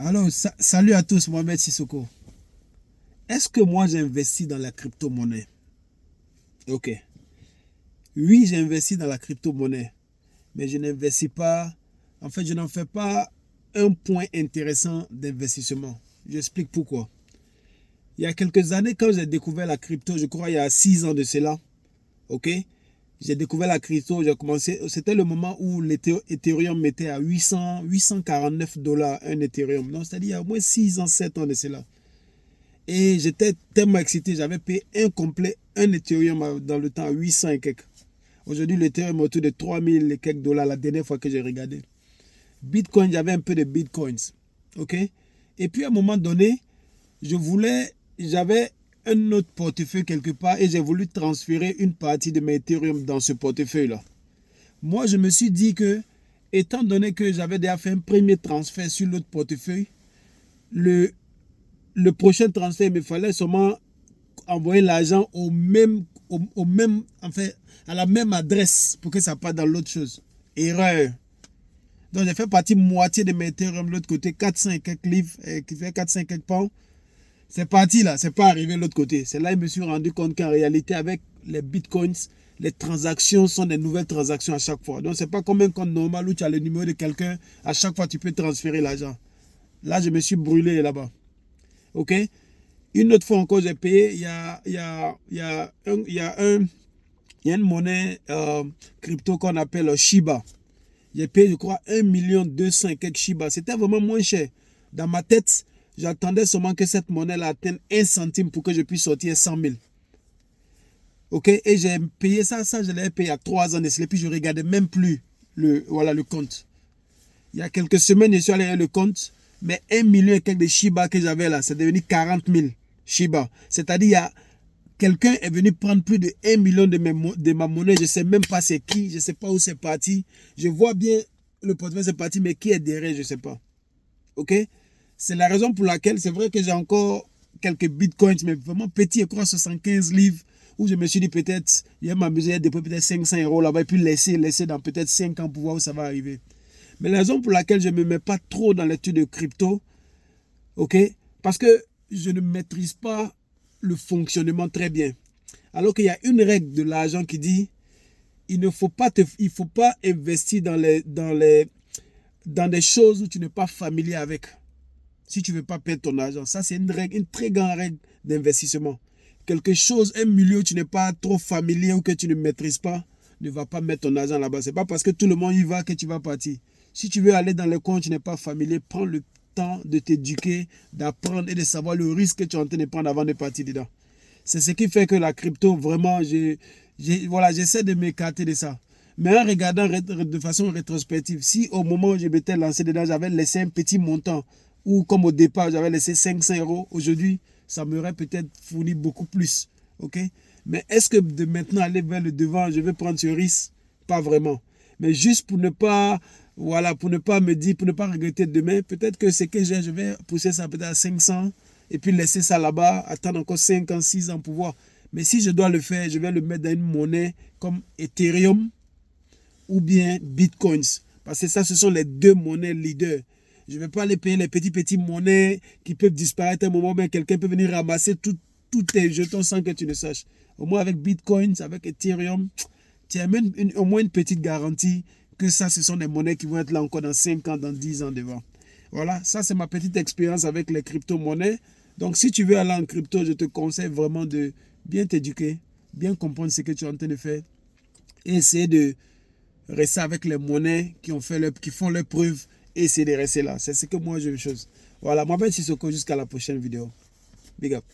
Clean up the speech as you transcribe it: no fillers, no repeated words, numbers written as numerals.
Alors, salut à tous, Mohamed Sissoko. Est-ce que moi j'ai investi dans la crypto-monnaie? Ok. Oui, j'ai investi dans la crypto-monnaie, mais je n'investis pas. En fait, je n'en fais pas un point intéressant d'investissement. J'explique pourquoi. Il y a quelques années, quand j'ai découvert la crypto, je crois il y a 6 ans de cela, ok? J'ai découvert la crypto, j'ai commencé. C'était le moment où l'Ethereum était à 849 dollars un Ethereum. Donc, c'est-à-dire il y a au moins 6 ans, 7 ans de cela. Et j'étais tellement excité, j'avais payé un Ethereum dans le temps à 800 et quelques. Aujourd'hui, l'Ethereum est autour de 3000 et quelques dollars la dernière fois que j'ai regardé. Bitcoin, j'avais un peu de Bitcoins. Ok? Et puis à un moment donné, j'avais un autre portefeuille quelque part et j'ai voulu transférer une partie de mes Ethereum dans ce portefeuille-là. Moi, je me suis dit que, étant donné que j'avais déjà fait un premier transfert sur l'autre portefeuille, le, le prochain transfert, il me fallait seulement envoyer l'argent enfin, à la même adresse pour que ça parte dans l'autre chose. Erreur. Donc j'ai fait partie moitié de mes Ethereum de l'autre côté, 400 et quelques livres, qui fait 400 et quelques pounds. C'est parti là, c'est pas arrivé de l'autre côté. C'est là que je me suis rendu compte qu'en réalité, avec les bitcoins, les transactions sont des nouvelles transactions à chaque fois. Donc c'est pas comme un compte normal où tu as le numéro de quelqu'un, à chaque fois tu peux transférer l'argent. Là, je me suis brûlé là-bas. Ok? Une autre fois encore, j'ai payé, il y a une monnaie crypto qu'on appelle Shiba. J'ai payé, je crois, 1 200 000 et quelques Shiba. C'était vraiment moins cher. Dans ma tête, j'attendais seulement que cette monnaie-là atteigne 1 centime pour que je puisse sortir 100 000. Ok? Et j'ai payé ça, je l'ai payé à 3 ans. Et puis je ne regardais même plus le compte. Il y a quelques semaines, je suis allé à le compte. Mais 1 million et quelques de Shiba que j'avais là, c'est devenu 40 000 Shiba. C'est-à-dire, il y a quelqu'un est venu prendre plus de 1 million de ma monnaie. Je ne sais même pas c'est qui, je ne sais pas où c'est parti. Je vois bien le portefeuille c'est parti, mais qui est derrière, je ne sais pas. Ok? C'est la raison pour laquelle c'est vrai que j'ai encore quelques bitcoins, mais vraiment petits, je crois 75 livres, où je me suis dit peut-être, il va m'amuser à déposer peut-être 500 euros là-bas, et puis laisser dans peut-être 5 ans pour voir où ça va arriver. Mais la raison pour laquelle je ne me mets pas trop dans l'étude de crypto, ok? Parce que je ne maîtrise pas le fonctionnement très bien. Alors qu'il y a une règle de l'argent qui dit il ne faut pas investir dans des choses où tu n'es pas familier avec. Si tu ne veux pas perdre ton argent. Ça, c'est une très grande règle d'investissement. Quelque chose, un milieu où tu n'es pas trop familier ou que tu ne maîtrises pas, ne va pas mettre ton argent là-bas. Ce n'est pas parce que tout le monde y va que tu vas partir. Si tu veux aller dans les coins où tu n'es pas familier, prends le temps de t'éduquer, d'apprendre et de savoir le risque que tu es en train de prendre avant de partir dedans. C'est ce qui fait que la crypto, vraiment, j'essaie de m'écarter de ça. Mais en regardant de façon rétrospective, si au moment où je m'étais lancé dedans, j'avais laissé un petit montant, ou comme au départ, j'avais laissé 500 euros, aujourd'hui, ça m'aurait peut-être fourni beaucoup plus. Ok? Mais est-ce que de maintenant aller vers le devant, je vais prendre ce risque? Pas vraiment. Mais juste pour ne pas, pour ne pas me dire, pour ne pas regretter demain, peut-être que ce que j'ai, je vais pousser ça peut-être à 500 et puis laisser ça là-bas, attendre encore 5 ans, 6 ans pour voir. Mais si je dois le faire, je vais le mettre dans une monnaie comme Ethereum ou bien Bitcoins. Parce que ça, ce sont les deux monnaies leaders. Je ne vais pas aller payer les petites monnaies qui peuvent disparaître à un moment, mais quelqu'un peut venir ramasser tous tes jetons sans que tu ne saches. Au moins avec Bitcoin, avec Ethereum, tu as même au moins une petite garantie que ça, ce sont des monnaies qui vont être là encore dans 5 ans, dans 10 ans devant. Voilà, ça c'est ma petite expérience avec les crypto-monnaies. Donc si tu veux aller en crypto, je te conseille vraiment de bien t'éduquer, bien comprendre ce que tu es en train de faire et essayer de rester avec les monnaies qui font leurs preuves et essayer de rester là. C'est ce que moi je chose. Voilà, moi je suis Sissoko, jusqu'à la prochaine vidéo. Big up.